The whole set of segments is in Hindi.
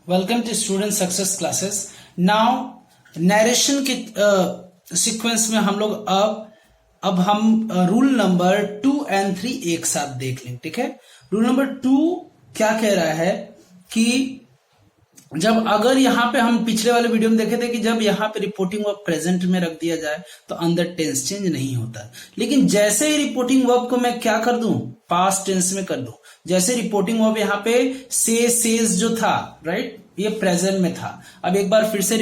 Welcome to student success classes. Now narration के सीक्वेंस में हम लोग अब हम रूल नंबर 2 और 3 एक साथ देख लें। ठीक है, रूल नंबर 2 क्या कह रहा है कि जब अगर यहां पे हम पिछले वाले वीडियो में देखे थे कि जब यहां पे रिपोर्टिंग वर्ब प्रेजेंट में रख दिया जाए तो अंदर टेंस चेंज नहीं होता, लेकिन जैसे ही रिपोर्टिंग वर्ब को मैं क्या कर दूं, पास्ट टेंस में कर दूं। जैसे रिपोर्टिंग वर्ब यहाँ पे सेज जो था, राइट, ये प्रेजेंट में था। अब एक बार फिर से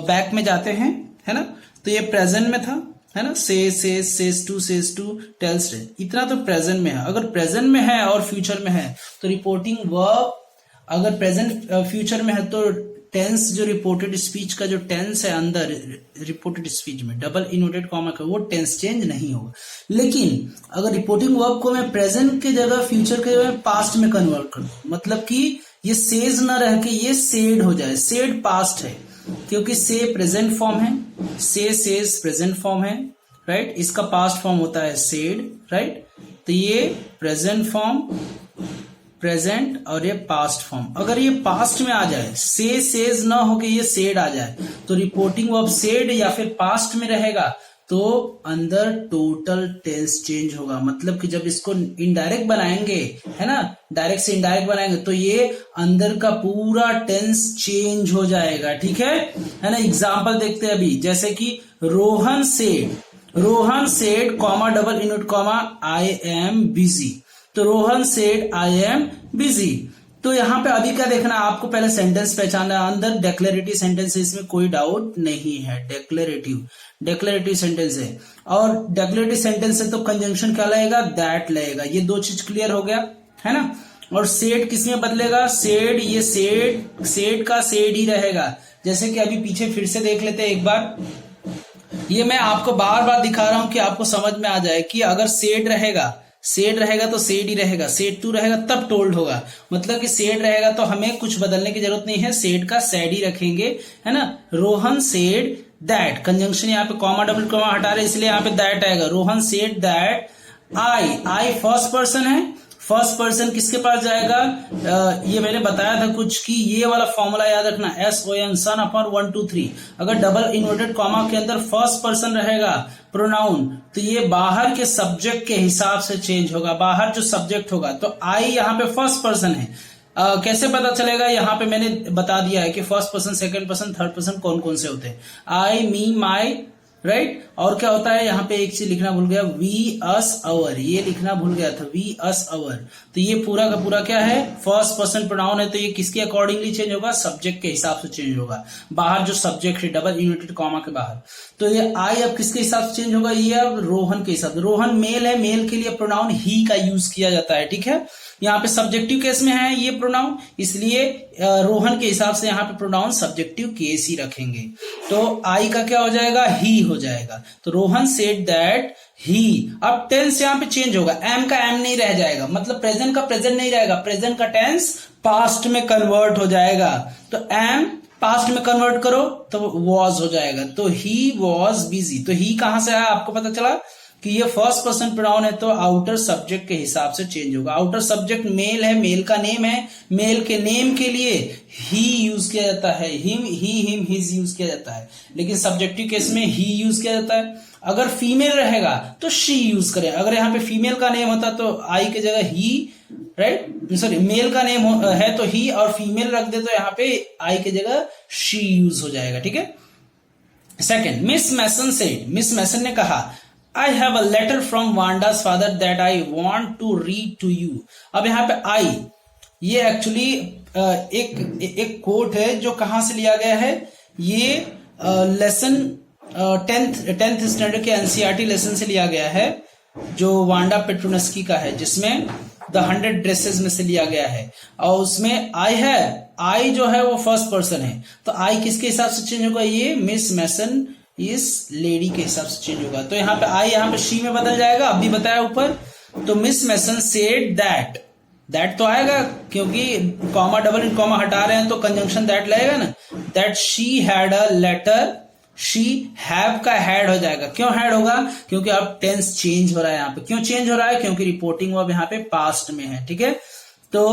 बैक में जाते हैं, है ना, तो ये प्रेजेंट में था, है ना, सेज टू टेल्स इतना तो प्रेजेंट में है। अगर प्रेजेंट में है और फ्यूचर में है तो रिपोर्टिंग वर्ब अगर प्रेजेंट फ्यूचर में है तो टेंस जो रिपोर्टेड स्पीच का जो टेंस है अंदर रिपोर्टेड स्पीच में डबल इनवर्टेड कॉमा का वो टेंस चेंज नहीं होगा। लेकिन अगर रिपोर्टिंग वर्ब को मैं प्रेजेंट के जगह फ्यूचर के जगह पास्ट में कन्वर्ट कर दूं, मतलब कि ये सेज ना रह के ये सेड हो जाए। सेड पास्ट है क्योंकि से प्रेजेंट फॉर्म है, सेज प्रेजेंट फॉर्म है, राइट, इसका पास्ट फॉर्म होता है सेड, राइट, तो ये प्रेजेंट फॉर्म प्रेजेंट और ये पास्ट फॉर्म। अगर ये पास्ट में आ जाए, सेज ना होके ये सेड आ जाए तो रिपोर्टिंग वर्ब सेड या फिर पास्ट में रहेगा तो अंदर टोटल टेंस चेंज होगा। मतलब कि जब इसको इनडायरेक्ट बनाएंगे, है ना, डायरेक्ट से इनडायरेक्ट बनाएंगे तो ये अंदर का पूरा टेंस चेंज हो जाएगा। ठीक है ना। एग्जांपल देखते हैं अभी, जैसे कि Rohan said comma double inverted comma I am busy. तो Rohan said I am busy. तो यहां पे अभी क्या देखना है आपको, पहले सेंटेंस पहचानना है। अंदर डेक्लेरेटिव सेंटेंस है, इसमें कोई डाउट नहीं है, डेक्लेरेटिव सेंटेंस है। और डेक्लेरेटिव सेंटेंस है तो कंजंक्शन क्या लगेगा, दैट लगेगा। ये दो चीज क्लियर हो गया, है ना। और सेड किस में बदलेगा, सेड, ये सेड का सेड ही रहेगा। जैसे कि अभी पीछे फिर से देख लेते हैं एक बार। ये मैं आपको बार बार दिखा रहा हूं कि आपको समझ में आ जाए कि अगर सेड रहेगा तो सेड ही रहेगा, सेड टू रहेगा तब टोल्ड होगा। मतलब कि सेड रहेगा तो हमें कुछ बदलने की जरूरत नहीं है, सेड का सेड ही रखेंगे, है ना। रोहन सेड दैट, कंजंक्शन यहाँ पे कॉमा डबल कॉमा हटा रहे इसलिए यहाँ पे दैट आएगा। Rohan said that I first person है, फर्स्ट पर्सन किसके पास जाएगा, ये मैंने बताया था कुछ कि ये वाला फॉर्मूला याद रखना, SON सन अपॉन 1 2 3। अगर डबल इन्वर्टेड कॉमा के अंदर फर्स्ट पर्सन रहेगा प्रोनाउन तो ये बाहर के सब्जेक्ट के हिसाब से चेंज होगा। बाहर जो सब्जेक्ट होगा तो आई यहाँ पे फर्स्ट पर्सन है। कैसे पता चलेगा, यहाँ पे मैंने बता दिया है कि first person, second person, third person कौन कौन से होते हैं। आई, मी, माई, राइट। और क्या होता है, यहाँ पे एक चीज लिखना भूल गया, वी अस अवर, ये लिखना भूल गया था, वी अस अवर। तो ये पूरा का पूरा क्या है, फर्स्ट पर्सन प्रोनाउन है तो ये किसके अकॉर्डिंगली चेंज होगा, सब्जेक्ट के हिसाब से चेंज होगा। बाहर जो सब्जेक्ट है डबल इन्वर्टेड कॉमा के बाहर, तो ये आई अब किसके हिसाब से चेंज होगा, ये अब रोहन के हिसाब से। रोहन मेल है, मेल के लिए प्रोनाउन ही का यूज किया जाता है। ठीक है, यहाँ पे सब्जेक्टिव केस में है ये प्रोनाउन, इसलिए रोहन के हिसाब से यहाँ पे प्रोनाउन सब्जेक्टिव केस ही रखेंगे। तो आई का क्या हो जाएगा, ही हो जाएगा। तो रोहन सेड दैट ही। अब टेंस यहाँ पे चेंज होगा, एम का एम नहीं रह जाएगा, मतलब प्रेजेंट का प्रेजेंट नहीं रहेगा, प्रेजेंट का टेंस पास्ट में कन्वर्ट हो जाएगा। तो एम पास्ट में कन्वर्ट करो तो वॉज हो जाएगा। तो ही वॉज बिजी। तो ही कहां से आया आपको पता चला कि ये फर्स्ट पर्सन प्रोनाउन है तो आउटर सब्जेक्ट के हिसाब से चेंज होगा। आउटर सब्जेक्ट मेल है, मेल का नेम है, मेल के नेम के लिए ही यूज किया जाता है, हिम, हिम, हिज यूज किया जाता है। लेकिन सब्जेक्टिव केस में ही यूज किया जाता है। अगर फीमेल रहेगा तो शी यूज करें। अगर यहाँ पे फीमेल का नेम होता तो आई की जगह ही, राइट, सॉरी, मेल का नेम है तो ही और फीमेल रख दे तो यहाँ पे आई की जगह शी यूज हो जाएगा। ठीक है। Second, Miss Mason said, Miss Mason ने कहा, I have a letter from Wanda's father that I want to read to you। अब यहाँ पे I, ये एक्चुअली एक कोट है जो कहां से लिया गया है, ये लेसन 10th स्टैंडर्ड के एनसीईआरटी लेसन से लिया गया है जो वांडा पेट्रोनस्की का है, जिसमें द 100 ड्रेसेस में से लिया गया है। और उसमें आई है, आई जो है वो फर्स्ट पर्सन है तो आई किसके हिसाब से चेंज होगा, ये मिस मैसन इस लेडी के हिसाब से चेंज होगा। तो यहाँ पे आई यहाँ पे शी में बदल जाएगा, अब भी बताया ऊपर। तो मिस मैसन सेड दैट तो आएगा क्योंकि कॉमा डबल इन कॉमा हटा रहे हैं तो कंजंक्शन दैट लगेगा ना। That she had a letter, she have का हैड हो जाएगा। क्यों हैड होगा, क्योंकि अब टेंस चेंज हो रहा है यहाँ पे। क्यों चेंज हो रहा है, क्योंकि रिपोर्टिंग वर्ब यहाँ पे पास्ट में है। ठीक है, तो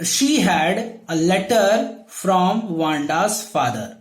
she had a letter from Wanda's father.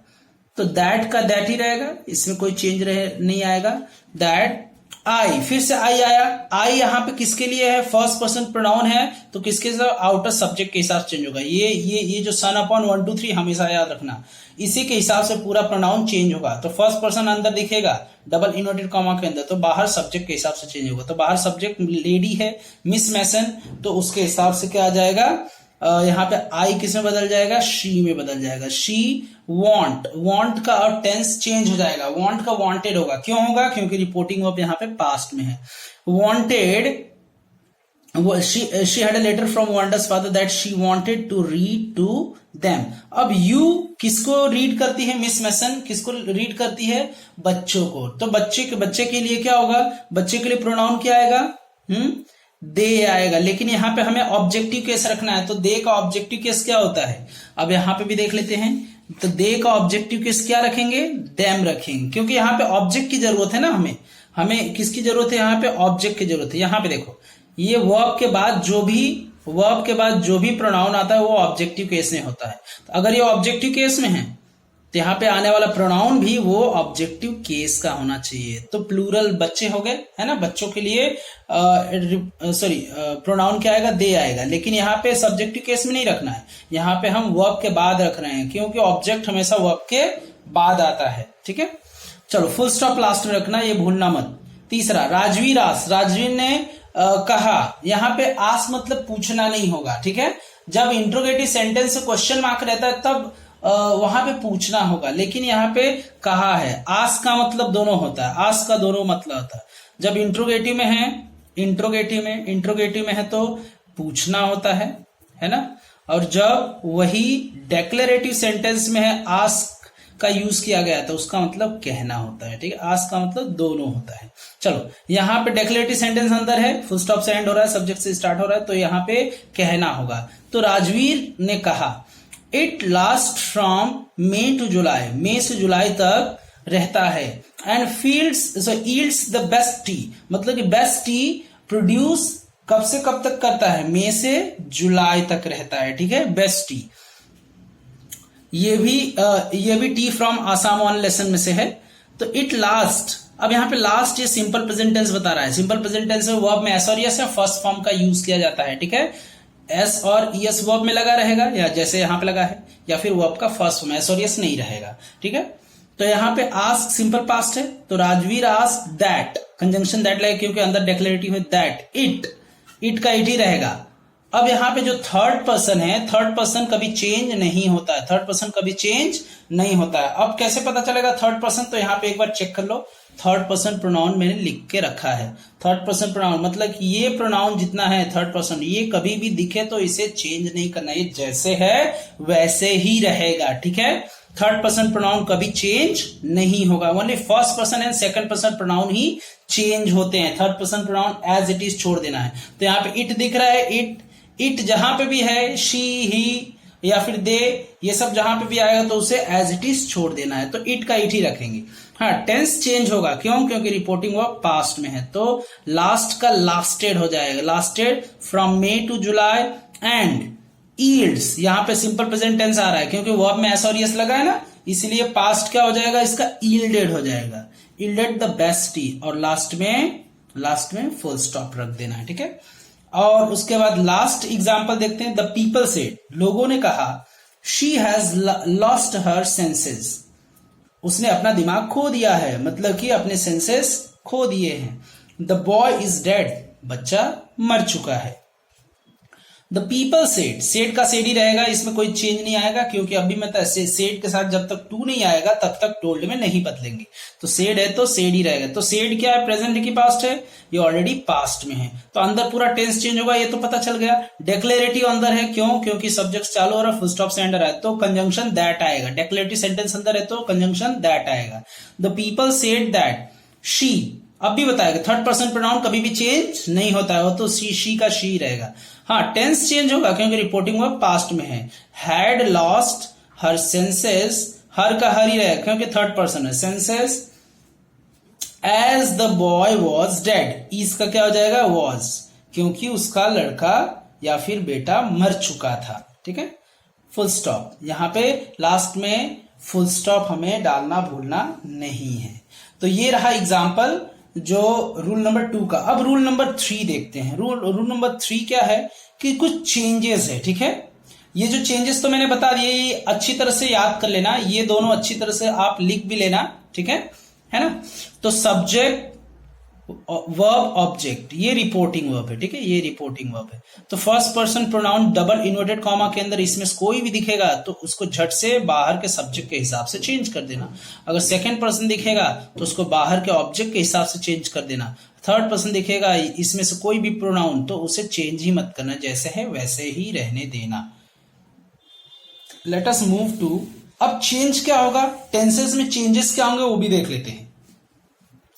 तो दैट का दैट ही रहेगा, इसमें कोई चेंज नहीं आएगा। दैट आई, फिर से आई आया। आई यहाँ पे किसके लिए है? फर्स्ट पर्सन प्रोनाउन है, तो किसके साथ? आउटर सब्जेक्ट के हिसाब से चेंज होगा। ये जो सन अपॉन 1 2 3 हमेशा याद रखना, इसी के हिसाब से पूरा प्रोनाउन चेंज होगा। तो फर्स्ट पर्सन अंदर दिखेगा डबल इन्वर्टेड कॉमा के अंदर, तो बाहर सब्जेक्ट के हिसाब से चेंज होगा। तो बाहर सब्जेक्ट लेडी है मिस मैसन, तो उसके हिसाब से क्या आ जाएगा? यहाँ पे आई किस में बदल जाएगा? शी में बदल जाएगा। शी वॉन्ट, वॉन्ट का और टेंस चेंज हो जाएगा, वॉन्ट का वॉन्टेड होगा। क्यों होगा? क्योंकि रिपोर्टिंग वर्ब यहाँ पे पास्ट में है। Wanted, she had a letter from Wanda's father that she wanted to read to them। अब you किसको रीड करती है? मिस मैसन किसको रीड करती है? बच्चों को। तो बच्चे के लिए क्या होगा? बच्चे के लिए प्रोनाउन क्या आएगा? दे आएगा। लेकिन यहाँ पे हमें ऑब्जेक्टिव केस रखना है, तो दे का ऑब्जेक्टिव केस क्या होता है? अब यहाँ पे भी देख लेते हैं। तो दे का ऑब्जेक्टिव केस क्या रखेंगे? देम रखेंगे, क्योंकि यहाँ पे ऑब्जेक्ट की जरूरत है ना। हमें किसकी जरूरत है? यहाँ पे ऑब्जेक्ट की जरूरत है। यहाँ पे देखो, ये वर्ब के बाद जो भी प्रोनाउन आता है वो ऑब्जेक्टिव केस में होता है। तो अगर ये ऑब्जेक्टिव केस में है तो यहाँ पे आने वाला प्रोनाउन भी वो ऑब्जेक्टिव केस का होना चाहिए। तो प्लूरल बच्चे हो गए, है ना। बच्चों के लिए प्रोनाउन क्या आएगा? दे आएगा। लेकिन यहाँ पे सब्जेक्टिव केस में नहीं रखना है, यहाँ पे हम वर्ब के बाद रख रहे हैं, क्योंकि ऑब्जेक्ट हमेशा वर्ब के बाद आता है। ठीक है, चलो फुल स्टॉप लास्ट में रखना, ये भूलना मत। तीसरा, राजवीर आस, राजवीर ने कहा। यहाँ पे आस मतलब पूछना नहीं होगा, ठीक है। जब इंट्रोगेटिव सेंटेंस से क्वेश्चन मार्क रहता है तब वहां पे पूछना होगा, लेकिन यहाँ पे कहा है। आस का मतलब दोनों होता है, आस का दोनों मतलब होता है। जब इंट्रोगेटिव में है तो पूछना होता है ना। और जब वही डेक्लेरेटिव सेंटेंस में है, आस्क का यूज किया गया तो उसका मतलब कहना होता है, ठीक है। आस्क का मतलब दोनों होता है। चलो, यहाँ पे डेक्लेरेटिव सेंटेंस अंदर है, फुल स्टॉप से एंड हो रहा है, सब्जेक्ट से स्टार्ट हो रहा है, तो यहाँ पे कहना होगा। तो राजवीर ने कहा, it last from May to July, मई से जुलाई तक रहता है। And yields the best tea, मतलब कि बेस्ट टी प्रोड्यूस कब से कब तक करता है? मई से जुलाई तक रहता है, ठीक है। बेस्ट टी, ये भी T from Assam one lesson में से है। तो इट लास्ट, अब यहाँ पे लास्ट ये सिंपल प्रेजेंट टेंस बता रहा है। सिंपल प्रेजेंट टेंस में वर्ब में एस और यस फर्स्ट फॉर्म का यूज किया जाता है, ठीक है। एस और यस वर्ब में लगा रहेगा, या जैसे यहाँ पे लगा है, या फिर वर्ब का फर्स्ट फॉर्म एस और यस नहीं रहेगा, ठीक है। तो यहाँ पे आस्क सिंपल पास्ट है, तो Rajveer ask that, conjunction that लगे क्योंकि अंदर डेक्लेरेटिव है दैट, इट का इट ही रहेगा। अब यहाँ पे जो थर्ड पर्सन है, थर्ड पर्सन कभी चेंज नहीं होता है, थर्ड पर्सन कभी चेंज नहीं होता है। अब कैसे पता चलेगा थर्ड पर्सन? तो यहाँ पे एक बार चेक कर लो, थर्ड पर्सन प्रोनाउन मैंने लिख के रखा है। थर्ड पर्सन प्रोनाउन मतलब कि ये प्रोनाउन जितना है थर्ड पर्सन, ये कभी भी दिखे तो इसे चेंज नहीं करना, ये जैसे है वैसे ही रहेगा, ठीक है। थर्ड पर्सन प्रोनाउन कभी चेंज नहीं होगा, only first person and second person pronoun ही चेंज होते हैं। Third person pronoun as it is छोड़ देना है। तो यहाँ पे इट दिख रहा है, इट जहां पे भी है, शी ही या फिर दे, ये सब जहां पे भी आएगा तो उसे एज इट इज छोड़ देना है। तो इट का इट ही रखेंगे। हाँ, टेंस चेंज होगा, क्यों? क्योंकि रिपोर्टिंग वर्ब पास्ट में है, तो लास्ट का लास्टेड हो जाएगा, lasted from May to July. And yields, यहाँ पे सिंपल प्रेजेंट टेंस आ रहा है क्योंकि वर्ब में एस और यस लगा है ना, इसलिए पास्ट क्या हो जाएगा इसका? ईल्डेड हो जाएगा, ईल्डेड द बेस्ट टी, और लास्ट में फुल स्टॉप रख देना है, ठीक है। और उसके बाद लास्ट एग्जाम्पल देखते हैं। द पीपल सेड, लोगों ने कहा, she has lost her senses, उसने अपना दिमाग खो दिया है, मतलब कि अपने सेंसेस खो दिए हैं। द बॉय इज डेड, बच्चा मर चुका है। द पीपल सेड, सेड का सेड ही रहेगा, इसमें कोई चेंज नहीं आएगा, क्योंकि अभी मैं सेड के साथ जब तक टू नहीं आएगा तब तक टोल्ड में नहीं बदलेंगे। तो सेड है तो सेड ही रहेगा। तो सेड क्या है? प्रेजेंट की पास्ट है, ये ऑलरेडी पास्ट में है, तो अंदर पूरा टेंस चेंज होगा, ये तो पता चल गया। डेक्लेरेटिव अंदर है, क्यों? क्योंकि सब्जेक्ट चालू हो रहा है, फुल स्टॉप से एंड है, तो कंजंक्शन दैट आएगा। डेक्लेरेटिव सेंटेंस अंदर है तो कंजंक्शन दैट आएगा। The people said that she, अब भी बताएगा थर्ड पर्सन प्रोनाउन कभी भी चेंज नहीं होता है, वो तो शी का शी रहेगा। हाँ, टेंस चेंज होगा क्योंकि रिपोर्टिंग वर्ब पास्ट में है। Had lost her senses, her का हर ही रहेगा क्योंकि थर्ड पर्सन है। Senses as the boy was dead, इसका क्या हो जाएगा? वॉज, क्योंकि उसका लड़का या फिर बेटा मर चुका था। ठीक है, फुल स्टॉप। यहां पे लास्ट में फुल स्टॉप हमें डालना भूलना नहीं है। तो ये रहा एग्जाम्पल जो रूल नंबर 2 का। अब रूल नंबर 3 देखते हैं। रूल नंबर 3 क्या है कि कुछ चेंजेस है। ठीक है, ये जो चेंजेस तो मैंने बता दिए, ये अच्छी तरह से याद कर लेना, ये दोनों अच्छी तरह से आप लिख भी लेना। ठीक है ना। तो सब्जेक्ट वर्ब ऑब्जेक्ट, ये रिपोर्टिंग वर्ब है। ठीक है, ये रिपोर्टिंग वर्ब है। तो first person pronoun double inverted comma के अंदर इसमें कोई भी दिखेगा तो उसको झट से बाहर के सब्जेक्ट के हिसाब से चेंज कर देना। अगर सेकंड पर्सन दिखेगा तो उसको बाहर के ऑब्जेक्ट के हिसाब से चेंज कर देना। थर्ड पर्सन दिखेगा इसमें से कोई भी प्रोनाउन तो उसे चेंज ही मत करना, जैसे है वैसे ही रहने देना। लेट अस मूव टू, अब चेंज क्या होगा, टेंसेस में चेंजेस क्या होंगे वो भी देख लेते हैं।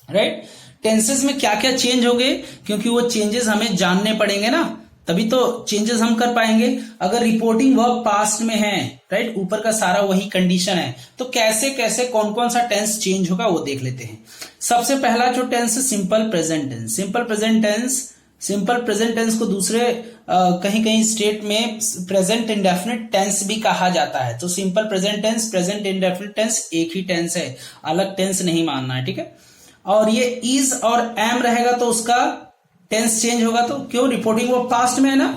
राइट, टेंसेस में क्या क्या चेंज होंगे, क्योंकि वो चेंजेस हमें जानने पड़ेंगे ना, तभी तो चेंजेस हम कर पाएंगे। अगर रिपोर्टिंग वर्ब पास्ट में है, राइट, ऊपर का सारा वही कंडीशन है, तो कैसे कैसे कौन कौन सा टेंस चेंज होगा वो देख लेते हैं। सबसे पहला जो टेंस है simple present tense. Simple present tense को दूसरे कहीं कहीं स्टेट में प्रेजेंट इंडेफिनिट टेंस भी कहा जाता है। तो simple present tense, present indefinite tense एक ही टेंस है, अलग टेंस नहीं मानना है। ठीक है, और ये इज और एम रहेगा तो उसका टेंस चेंज होगा। तो क्यों, रिपोर्टिंग वो पास्ट में है ना,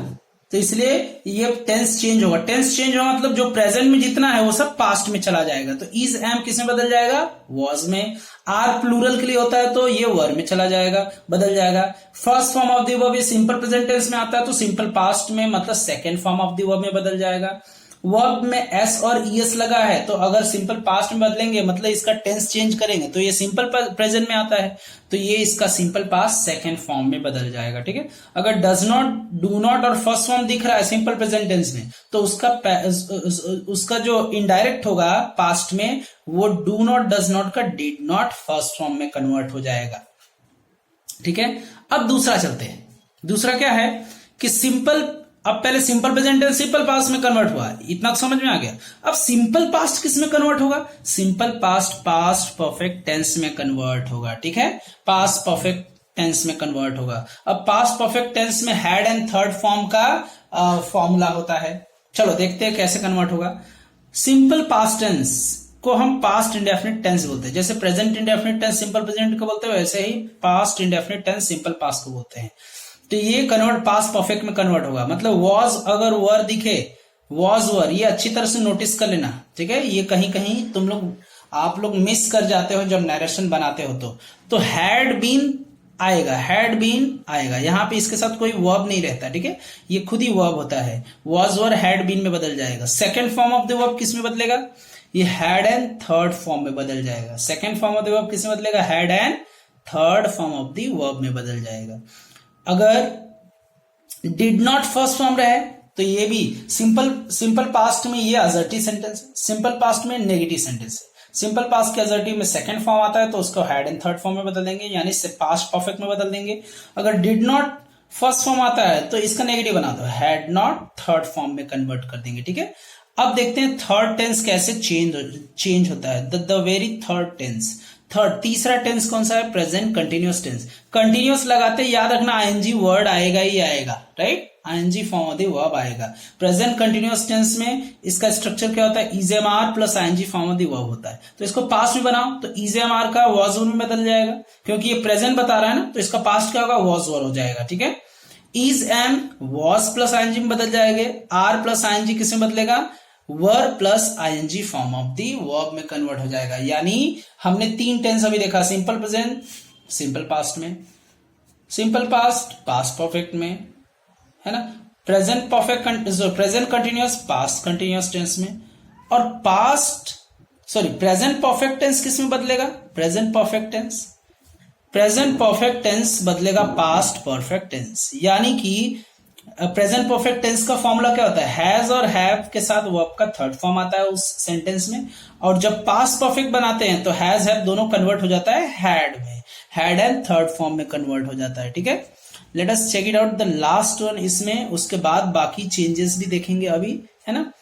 तो इसलिए ये टेंस चेंज होगा। टेंस चेंज होगा मतलब जो प्रेजेंट में जितना है वो सब पास्ट में चला जाएगा। तो इज एम किस में बदल जाएगा, वॉज में। आर प्लूरल के लिए होता है तो ये वर में चला जाएगा, बदल जाएगा। First form of the verb ये सिंपल प्रेजेंट टेंस में आता है तो सिंपल पास्ट में मतलब second form of the verb में बदल जाएगा। वर्ब में एस और ईएस लगा है तो अगर सिंपल पास्ट में बदलेंगे मतलब इसका टेंस चेंज करेंगे तो ये सिंपल प्रेजेंट में आता है तो ये इसका सिंपल पास्ट सेकंड फॉर्म में बदल जाएगा। ठीक है, अगर डज नॉट, डू नॉट और फर्स्ट फॉर्म दिख रहा है सिंपल प्रेजेंट टेंस में तो उसका जो इनडायरेक्ट होगा पास्ट में वो डू नॉट डज नॉट का डिड नॉट फर्स्ट फॉर्म में कन्वर्ट हो जाएगा। ठीक है, अब दूसरा चलते हैं। दूसरा क्या है कि सिंपल, अब पहले simple present tense simple past में कन्वर्ट हुआ, इतना तो समझ में आ गया। अब सिंपल पास्ट किस में कन्वर्ट होगा, simple past past perfect tense में कन्वर्ट होगा। ठीक है, पास्ट परफेक्ट टेंस में कन्वर्ट होगा। अब पास्ट परफेक्ट टेंस में हैड एंड थर्ड फॉर्म का फॉर्मूला होता है। चलो देखते हैं कैसे कन्वर्ट होगा। सिंपल पास्ट टेंस को हम पास्ट इंडेफिनिट टेंस बोलते हैं। जैसे present indefinite tense simple present को बोलते हैं, वैसे ही past indefinite tense simple past को बोलते हैं। तो ये कन्वर्ट पास्ट परफेक्ट में कन्वर्ट होगा। मतलब वॉज अगर वर दिखे, वॉज वर, ये अच्छी तरह से नोटिस कर लेना। ठीक है, ये कहीं कहीं आप लोग मिस कर जाते हो जब नरेशन बनाते हो। तो हैड बीन आएगा, हैड बीन आएगा, यहां पे इसके साथ कोई वर्ब नहीं रहता। ठीक है, ये खुद ही वर्ब होता है। वॉज वर हैड बीन में बदल जाएगा। Second form of the verb किस में बदलेगा, ये हैड एंड थर्ड फॉर्म में बदल जाएगा। Second form of the verb किस में बदलेगा, had and third form of the verb में बदल जाएगा। अगर डिड नॉट फर्स्ट फॉर्म रहे तो ये भी सिंपल पास्ट में ये अजर्टिव सेंटेंस, सिंपल पास्ट में नेगेटिव सेंटेंस है। सिंपल पास्ट के अजर्टिव में सेकंड फॉर्म आता है तो उसको हैड एंड थर्ड फॉर्म में बदल देंगे, यानी पास्ट परफेक्ट में बदल देंगे। अगर डिड नॉट फर्स्ट फॉर्म आता है तो इसका नेगेटिव बना दो, हैड नॉट थर्ड फॉर्म में कन्वर्ट कर देंगे। ठीक है, अब देखते हैं थर्ड टेंस कैसे चेंज होता है। द वेरी थर्ड टेंस, तीसरा टेंस कौन सा है, प्रेजेंट कंटिन्यूअस टेंस। कंटिन्यूअस लगाते याद रखना आईएनजी वर्ड आएगा ही आएगा, right, I N G form of the verb आएगा। प्रेजेंट कंटिन्यूअस टेंस में इसका स्ट्रक्चर क्या होता है, is am are plus ING form of the verb होता है। तो इसको पास्ट में बनाओ तो इजेएमआर का वॉज वर में बदल जाएगा, क्योंकि ये प्रेजेंट बता रहा है ना, तो इसका पास्ट क्या होगा, वॉज वर हो जाएगा। ठीक है, is am was plus ING में बदल जाएंगे। आर प्लस आईएनजी किस में बदलेगा, were plus ING form of the verb में कन्वर्ट हो जाएगा। यानी हमने तीन टेंस अभी देखा, सिंपल प्रेजेंट सिंपल पास्ट में, सिंपल पास्ट पास्ट परफेक्ट में, है ना, present continuous past continuous tense में, और प्रेजेंट परफेक्ट टेंस किस में बदलेगा, प्रेजेंट परफेक्ट टेंस बदलेगा पास्ट परफेक्ट टेंस। यानी कि प्रेजेंट परफेक्ट टेंस का फॉर्मूला क्या होता है, हैज और हैव के साथ वर्ब का थर्ड फॉर्म आता है उस सेंटेंस में, और जब पास्ट परफेक्ट बनाते हैं तो हैज हैव दोनों कन्वर्ट हो जाता है हैड में, हैड एंड थर्ड फॉर्म में कन्वर्ट हो जाता है। ठीक है, let us check it out the last one इसमें, उसके बाद बाकी चेंजेस भी देखेंगे अभी, है ना।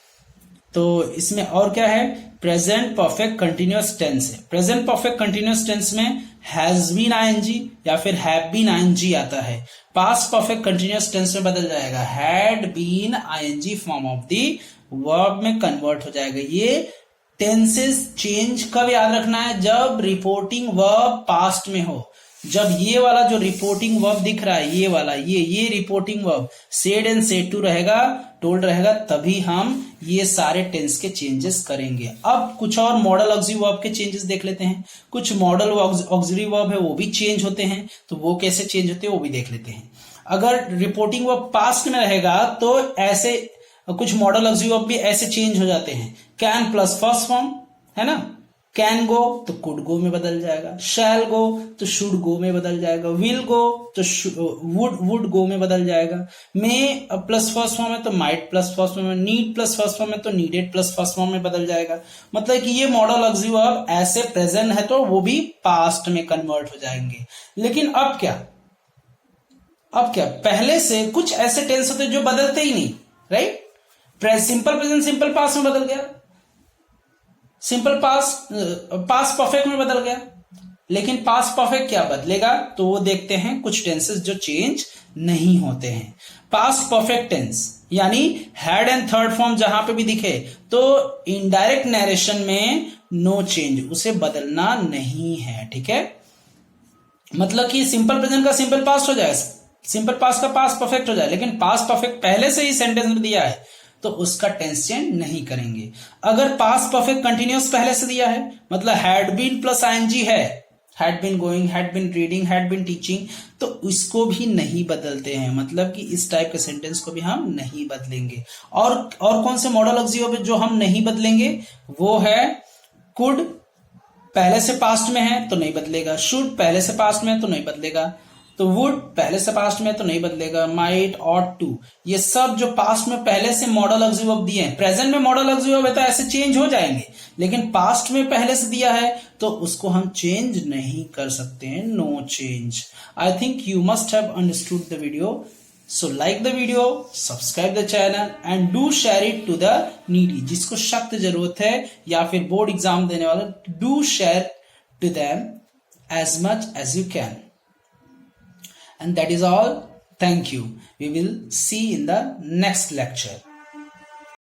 तो इसमें और क्या है, प्रेजेंट परफेक्ट कंटिन्यूअस टेंस है। प्रेजेंट परफेक्ट कंटिन्यूअस टेंस में हैज बीन आईएनजी या फिर हैव बीन आईएनजी आता है, पास्ट परफेक्ट कंटिन्यूअस टेंस में बदल जाएगा, had been ING form of the verb में कन्वर्ट हो जाएगा। ये टेंसेस चेंज कब याद रखना है, जब रिपोर्टिंग वर्ब पास्ट में हो। जब ये वाला जो रिपोर्टिंग वर्ब दिख रहा है, ये वाला ये reporting verb said and said to रहेगा, टोल्ड रहेगा, तभी हम ये सारे टेंस के चेंजेस करेंगे। अब कुछ और मॉडल ऑक्सिलरी वर्ब के चेंजेस देख लेते हैं। कुछ मॉडल ऑक्सिलरी वर्ब है वो भी चेंज होते हैं, तो वो कैसे चेंज होते हैं वो भी देख लेते हैं। अगर रिपोर्टिंग वर्ब पास्ट में रहेगा तो ऐसे कुछ मॉडल ऑक्सिलरी वर्ब भी ऐसे चेंज हो जाते हैं। कैन प्लस फर्स्ट फॉर्म है ना, कैन गो तो कुड गो में बदल जाएगा, शैल गो तो शुड गो में बदल जाएगा, विल गो तो वुड गो में बदल जाएगा, मे प्लस फर्स्ट फॉर्म है तो माइट प्लस फर्स्ट फॉर्म में, नीड प्लस फर्स्ट फॉर्म है तो नीडेड प्लस फर्स्ट फॉर्म में बदल जाएगा। मतलब कि ये मॉडल ऑक्सिलरी वर्ब ऐसे प्रेजेंट है तो वो भी पास्ट में कन्वर्ट हो जाएंगे। लेकिन अब क्या पहले से कुछ ऐसे टेंस होते जो बदलते ही नहीं, right. Simple present simple past में बदल गया, सिंपल पास्ट परफेक्ट में बदल गया, लेकिन पास्ट परफेक्ट क्या बदलेगा तो वो देखते हैं। कुछ टेंसेस जो चेंज नहीं होते हैं। पास्ट परफेक्ट टेंस यानी हैड एंड थर्ड फॉर्म जहां पे भी दिखे तो इनडायरेक्ट नरेशन में नो चेंज, उसे बदलना नहीं है, ठीक है। मतलब कि सिंपल प्रेजेंट का सिंपल पास्ट हो जाए, सिंपल पास्ट का पास्ट परफेक्ट हो जाए, लेकिन पास्ट परफेक्ट पहले से ही सेंटेंस में दिया है तो उसका टेंस चेंज नहीं करेंगे। अगर पास्ट परफेक्ट कंटिन्यूअस पहले से दिया है, मतलब हैड बीन प्लस आईएनजी है, had been going, had been reading, had been teaching, तो इसको भी नहीं बदलते हैं। मतलब कि इस टाइप के सेंटेंस को भी हम नहीं बदलेंगे। और कौन से मॉडल ऑक्सिलरी जो हम नहीं बदलेंगे वो है कुड, पहले से पास्ट में है तो नहीं बदलेगा, शुड पहले से पास्ट में है तो नहीं बदलेगा, तो वुड पहले से पास्ट में तो नहीं बदलेगा, माइट, ऑट टू, ये सब जो पास्ट में पहले से मॉडल ऑक्सिलरी वर्ब दिए हैं, प्रेजेंट में मॉडल ऑक्सिलरी वर्ब है तो ऐसे चेंज हो जाएंगे, लेकिन पास्ट में पहले से दिया है तो उसको हम चेंज नहीं कर सकते हैं, no change. I think you must have understood the video, so like the video, subscribe the channel and do share it to the needy. जिसको सख्त जरूरत है या फिर बोर्ड एग्जाम देने वाला, do share to them as much as you can. And that is all. Thank you. We will see in the next lecture.